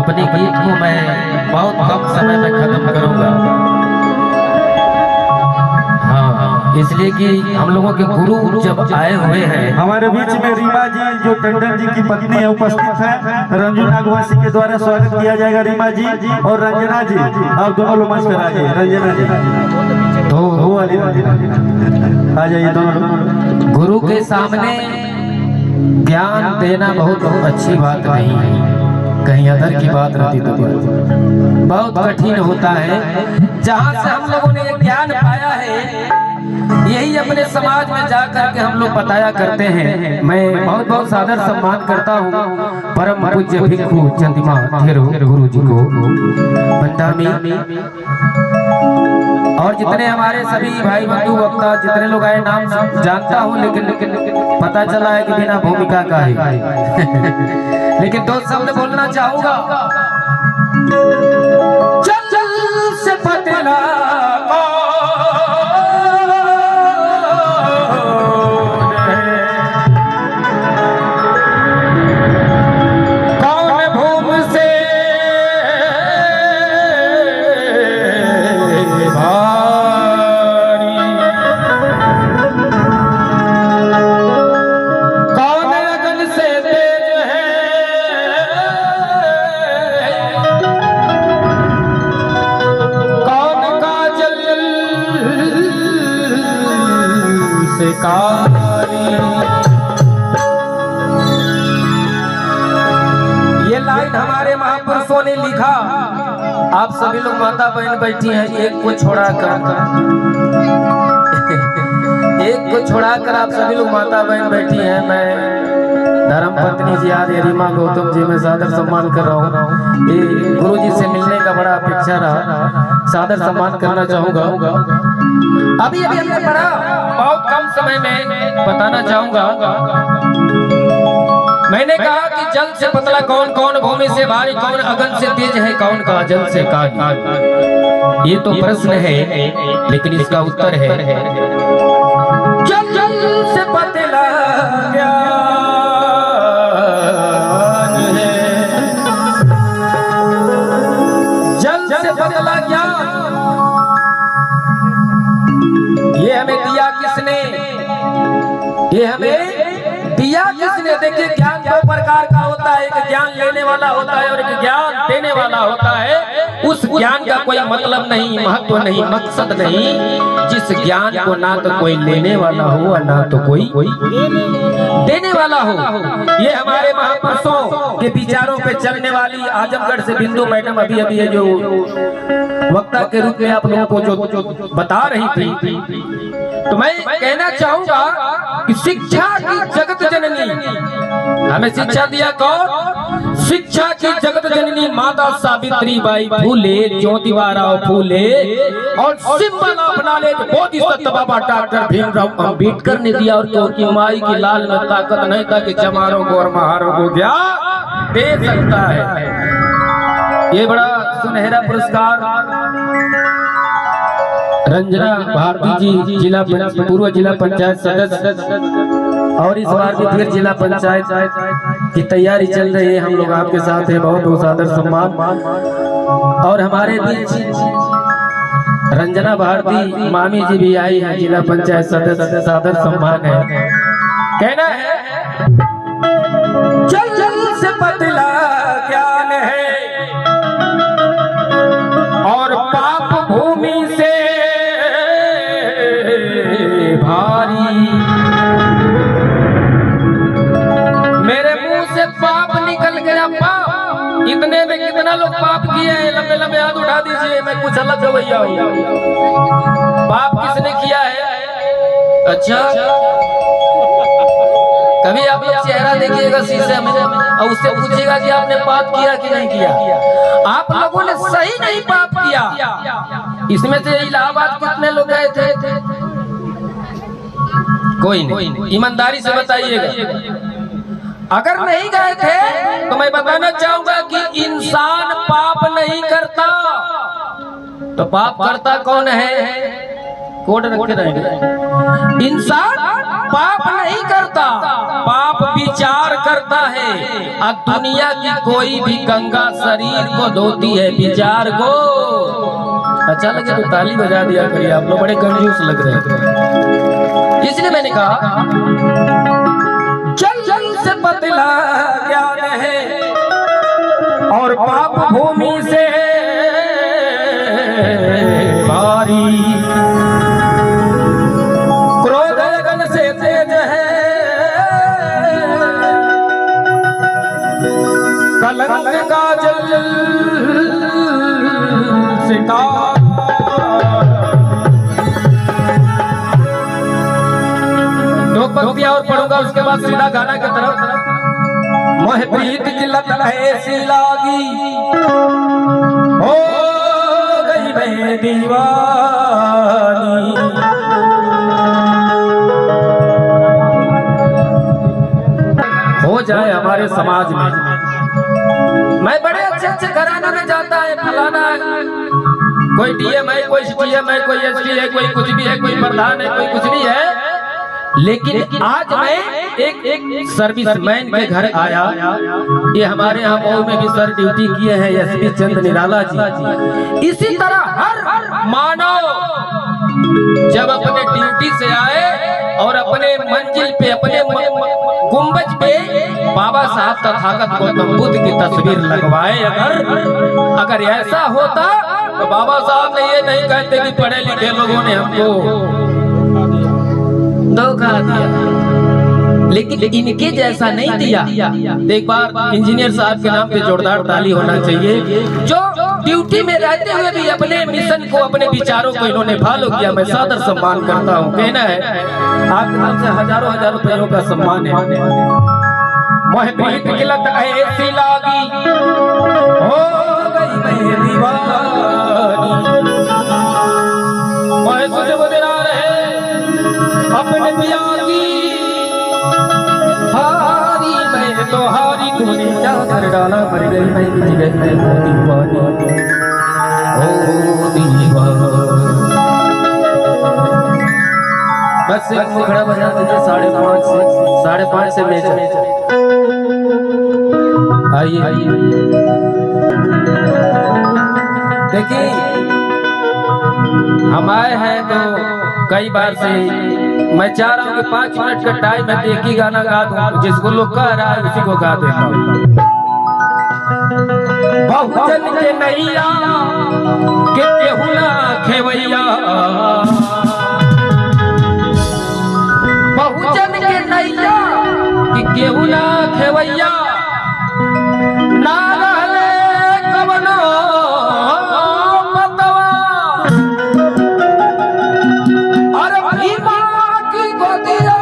अपने गीत को मैं बहुत कम समय में खत्म करूंगा। हाँ, इसलिए कि हम लोगों के गुरु जब आए हुए हैं हमारे बीच में रीमा जी जो टंडन जी की पत्नी है उपस्थित है। रंजू नागवासी के द्वारा स्वागत किया जाएगा रीमा जी और रंजना जी। आप दोनों लोग मंच पर आ जाइए। रंजना जी तो वाली आ जाइए दोनों। गुरु के सामने ज्ञान देना बहुत अच्छी बात नहीं है, कहीं अदर की बात रहती तो बहुत कठिन होता है। जहाँ से हम लोगों ने ज्ञान पाया है यही अपने समाज में जा करके हम लोग बताया करते हैं। मैं बहुत बहुत सादर सम्मान करता हूँ परम पूज्य भिक्षु चंदिमा थेरो गुरु जी को, बंदामी और जितने हमारे सभी भाई बंधु वक्ता जितने लोग आए नाम जानता हूँ, लेकिन पता चला है कि बिना भूमिका का है। लेकिन दो शब्द बोलना चाहूंगा। चल चल से पतला ये लाइन हमारे महापुरुषों ने लिखा। आप सभी लोग माता बहन बैठी हैं, एक को छोड़ाकर आप सभी लोग माता बहन बैठी हैं। मैं धर्म पत्नी जी आदि रीमा गौतम जी में सादर सम्मान कर रहा हूँ। ये गुरु जी से मिलने का बड़ा अपेक्षा रहा, सादर सम्मान करना चाहूंगा। अभी हमने पढ़ा, बहुत कम समय में बताना चाहूंगा। मैंने कहा कि जल से पतला कौन, कौन भूमि से भारी, कौन अगन से तेज है, कौन का जल से काट। ये तो प्रश्न है, लेकिन इसका उत्तर है जल जल से पतला ज्ञान है, जल से पतला ज्ञान। ये हमें दिया किसने, ये हमें दिया किसने? देखिए ज्ञान दो प्रकार का होता है, एक ज्ञान लेने वाला होता है और एक ज्ञान देने वाला होता है। उस ज्ञान का कोई मतलब नहीं, महत्व नहीं, मकसद नहीं, जिस ज्ञान को ना तो कोई लेने वाला हो और ना तो कोई देने वाला हो। ये हमारे महापुरुषों के विचारों पे चलने वाली आजमगढ़ से बिंदु मैडम अभी ये जो वक्ता के रूप में आप लोगों को जो बता रही थी, तो मैं कहना चाहूंगा कि शिक्षा की जगत जननी, हमें शिक्षा दिया कौन? शिक्षा की जगत जननी माता सावित्री बाई फूले, ज्योतिबा फूले और सिंबल अपना ले बोधिसत्व बाबा डॉक्टर भीमराव अम्बेडकर ने दिया। और क्योंकि माई की लाल में ताकत नहीं था कि चमारों को और महारों को क्या दे सकता है। ये बड़ा सुनहरा पुरस्कार रंजना भारती जी जिला पूर्व जिला पंचायत सदस्य, और इस बार भी फिर जिला पंचायत की तैयारी चल रही है। हम लोग आपके साथ हैं, बहुत बहुत सादर सम्मान। और हमारे बीच रंजना भारती मामी जी भी आई है, जिला पंचायत सदस्य, सादर सम्मान है। कहना है जल जल से पतला ज्ञान है और पाप भूमि से भारी। मेरे मुंह से पाप निकल गया, पाप। इतने में कितना लोग पाप किए हैं? लंबे लंबे हाथ उठा दीजिए, मैं कुछ अलग गवैया हूं। पाप किसने किया है? अच्छा, कभी आप लोग चेहरा देखिएगा शीशे में और उससे पूछिएगा कि आपने पाप किया कि नहीं किया। आप लोगों ने सही नहीं पाप किया। इसमें से इलाहाबाद कितने लोग गए थे? कोई नहीं। ईमानदारी से बताइएगा। अगर नहीं गए थे तो मैं बताना चाहूंगा कि इंसान पाप नहीं करता, तो पाप करता कौन है? कोड रखे रहेंगे। इंसान पाप नहीं करता, पाप विचार करता है। अब दुनिया की कोई भी गंगा शरीर को धोती है, विचार को। अच्छा लगे तो ताली बजा दिया करिए, आप लोग बड़े कंजूस लग रहे थे। इसलिए मैंने कहा जल जल से पतला ज्ञान है और पाप भूमि से भारी, क्रोध लगन से तेज है, कलंक का जल से दो पंक्तियां और पढ़ूंगा, उसके बाद सीधा गाना की तरफ। मोह प्रीत की लत ऐसी लागी, हो गई मैं दीवानी। हो जाए हमारे समाज में, मैं बड़े अच्छे अच्छे घरानों में जाता है, फलाना कोई डीएम है, कोई सीएम है, कोई एसपी है, कोई कुछ भी है, कोई प्रधान है, कोई कुछ भी है। लेकिन आज मैं एक सर्विसमैन के घर आया। ये हमारे यहाँ मऊ में भी सर ड्यूटी किए हैं एसपी चंद निराला जी। इसी तरह हर मानव जब अपने ड्यूटी से आए और अपने मंजिल पे, अपने गुंबज पे बाबा साहब तथागत गौतम बुद्ध की तस्वीर लगवाए, अगर ऐसा होता तो बाबा साहब ने ये नहीं कहते कि पढ़े लिखे लोगों ने हमको धोखा दिया, लेकिन इनके जैसा नहीं दिया। एक बार इंजीनियर साहब के नाम पे जोरदार ताली होना चाहिए, जो ड्यूटी में रहते हुए भी अपने मिशन को, अपने विचारों को इन्होंने फॉलो किया। मैं सादर सम्मान करता हूँ। कहना है आपके नाम से हजारों हजार रुपयों का सम्मान है। मोह प्रीत की लत ऐसी लागी, हो गई मैं दीवानी। मोह तुझ बदला रहे अपने पिया की, हारी मैं तो हारी, तूने क्या कर डाला, मर गई मैं, मर गई मैं दीवानी, ओ दीवानी। बस एक मुखड़ा बजा दीजिए 5:30 से मैच। आइए देखिए, हम आए हैं तो कई बार से मैं चाह रहा हूँ कि 5 मिनट का टाइम है तो एक ही गाना गा दूं, जिसको लोग कह रहा है उसी को गा देता हूँ। बहुजन के नैया के केहू ना खेवैया, बहुजन के नैया के केहू ना खेवैया, ना रहले कवनो बतवा, अरे भीमा की गोदिया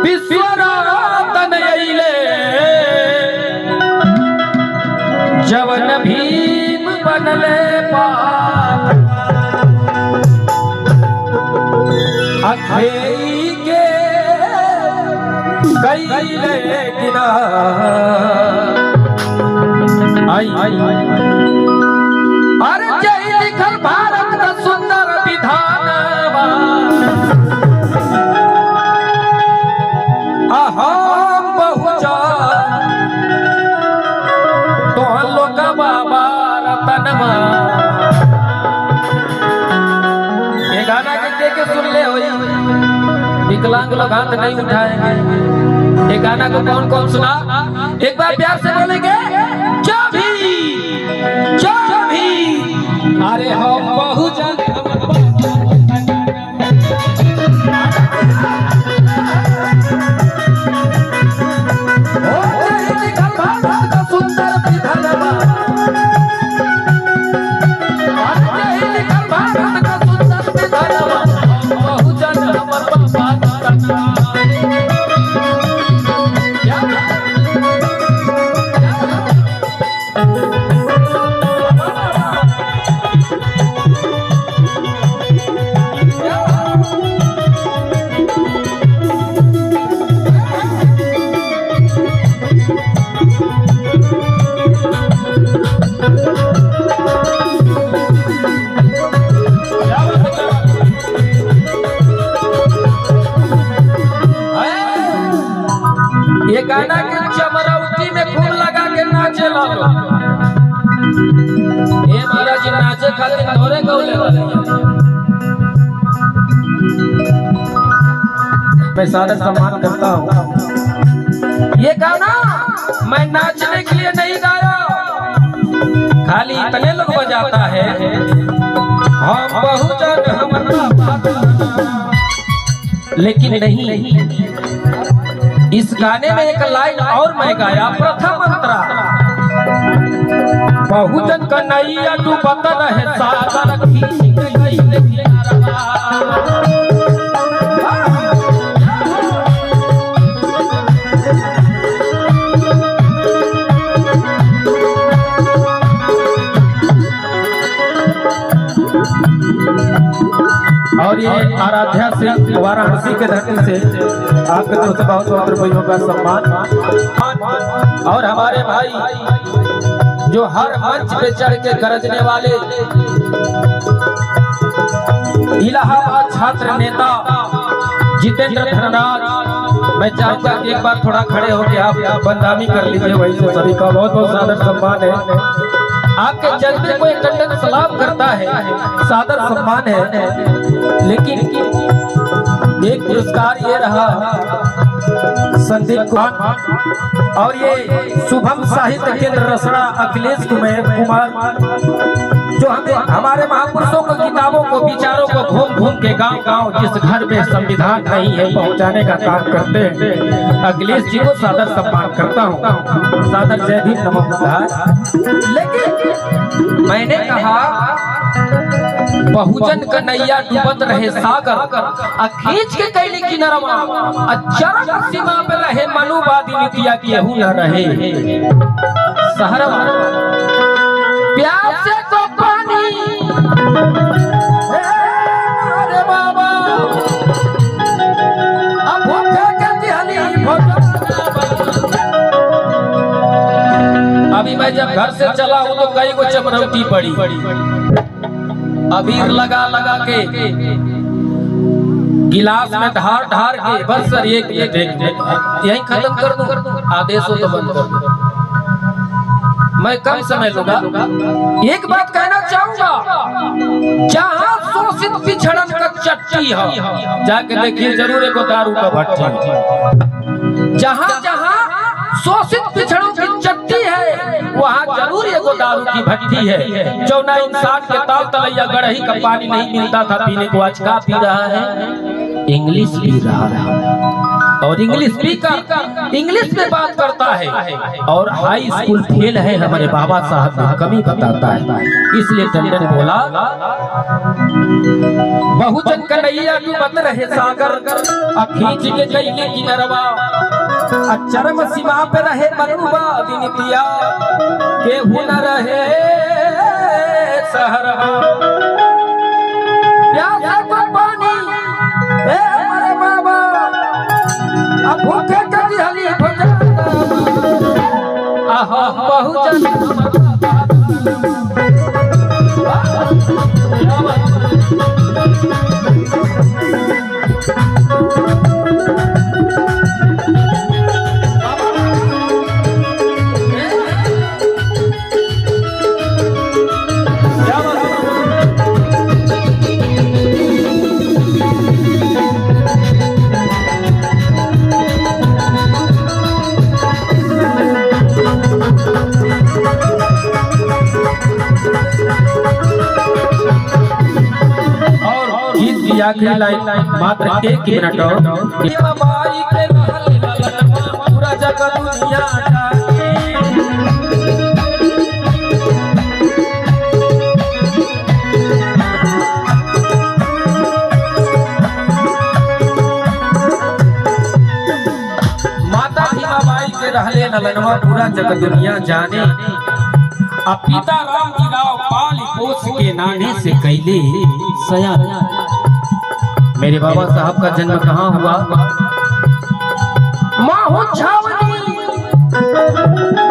विश्वनाथन अइले, जवन भीम बनले पात, अखेई के गईले किना। आई अरे जय लिखल भारत का सुंदर विधानवा, अहम बहुजन तो लोग बाबा रतनवा। ये गाना के सुन ले हो, विकलांग लोग हाथ नहीं उठाएंगे। ये गाना को कौन कौन सुना, एक बार प्यार से बोलेंगे, जो भी अरे हम बहुजन सुंदर विधानवा, भारत का सुंदर विधानवा, बहुजन हमर बाबा। गाना के चमरौती में खूब लगा के नाचे लगो। ए महाराज जी नाचे खातिर तोरे गौले वाले मैं सारा सम्मान करता हूँ। ये गाना मैं नाचने के लिए नहीं गाया, खाली इतने लोग बजाता है हम बहुजन हमारा, लेकिन नहीं, इस गाने में एक लाइन और मैं गाया, प्रथम अंतरा बहुजन कन्हैया डूबत रहे सागर खींच के गइले किनारवा। और ये आराध्या से वाराणसी के धरती से आपके तरफ से बहुत बहुत रुपयों का सम्मान। और हमारे भाई जो हर मंच पे चढ़ के गरजने वाले इलाहाबाद छात्र नेता जितेंद्र धनराज, मैं चाहूंगा कि एक बार थोड़ा खड़े होकर आप बंदामी कर लीजिए। वही से सभी का बहुत बहुत सादर सम्मान है। आपके जज्बे को एक टंडन सलाम करता है, सादर सम्मान है। लेकिन एक पुरस्कार ये रहा संदीप कुमार और ये शुभम साहित्य केंद्र रसड़ा अखिलेश कुमार, जो हमारे महापुरुषों को किताबों को विचारों को घूम घूम के गांव गांव जिस घर में संविधान नहीं है पहुंचाने का काम करते हैं। अखिलेश जी को सादर सम्मान करता हूं, सादर जय भीम नमो बुद्धाय। लेकिन मैंने कहा बहुजन कन्हैया डूबत रहे सागर खींच के कैली किनारवा, चरम सीमा पे रहे मनुवादी नीतिया केहू न रहे सहरवा। प्यासे को पानी अरे बाबा अब भूखे के दिहली अभी मैं जब घर से चला हूँ तो कई को चमरौती पड़ी, अबीर लगा लगा के गिलास में ढार ढार के बस सर एक यही खत्म कर दूं, आदेश हो तो बंद कर दूं। मैं कम समय लूंगा। एक बात कहना चाहूंगा, जहां शोषित पिछड़न का चट्टी है जाके देखिए जरूर एक दारू का भट्टी। जहां जहां शोषित पिछड़ों की चट्टी है वहाँ जरूर एगो दारू की भट्टी है। जो ना इंसान के ताल तलैया गड़ही का पानी नहीं मिलता था पीने को, आज का पी रहा है, इंग्लिश पी रहा है। और इंग्लिश स्पीकर इंग्लिश में बात करता है और हाई स्कूल फेल है हमारे बाबा साहब ने कमी बताता है। इसलिए टंडन बोला बहुजन कन्हैया डूबत रहे सागर खींच के गइले किनारवा, चरम सीमा पे रहे मनुवादी नीतिया केहू न रहे सहरवा। प्यासा को पानी ए हमारे बाबा अब भूखे के दिहली आहा बहुजन आखिरी लाइन मात्र एक मिनट और बाई के पूरा जगत दुनिया माता भीमा बाई के रहले नलनवा पूरा जगत दुनिया जाने। अब पिता राम की राव पाल पोस के नाने से कैले सया। मेरे बाबा साहब का जन्म कहाँ हुआ? माहू छावनी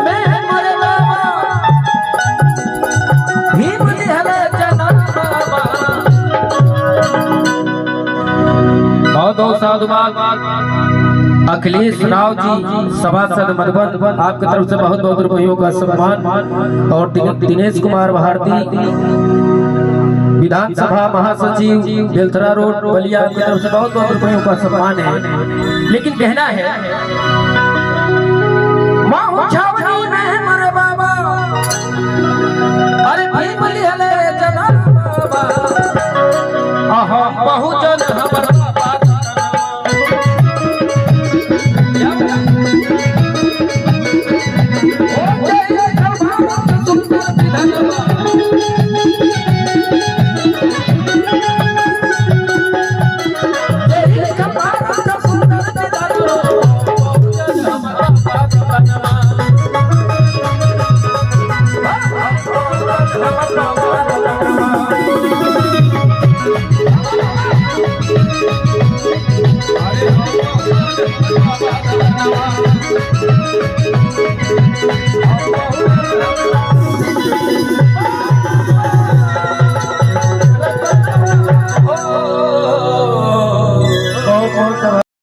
में है मेरे बाबा भीम लिहले जन्म बाबा। बहुत बहुत साधुवाद। अखिलेश राव जी सभासद मधुबन, आपकी तरफ से बहुत बहुत रुपयों का सम्मान। और दिनेश कुमार भारती विधानसभा महासचिव बेलथरा रोड बलिया की तरफ से बहुत बहुत रुपयों का सम्मान है। लेकिन कहना है अरे बहुजन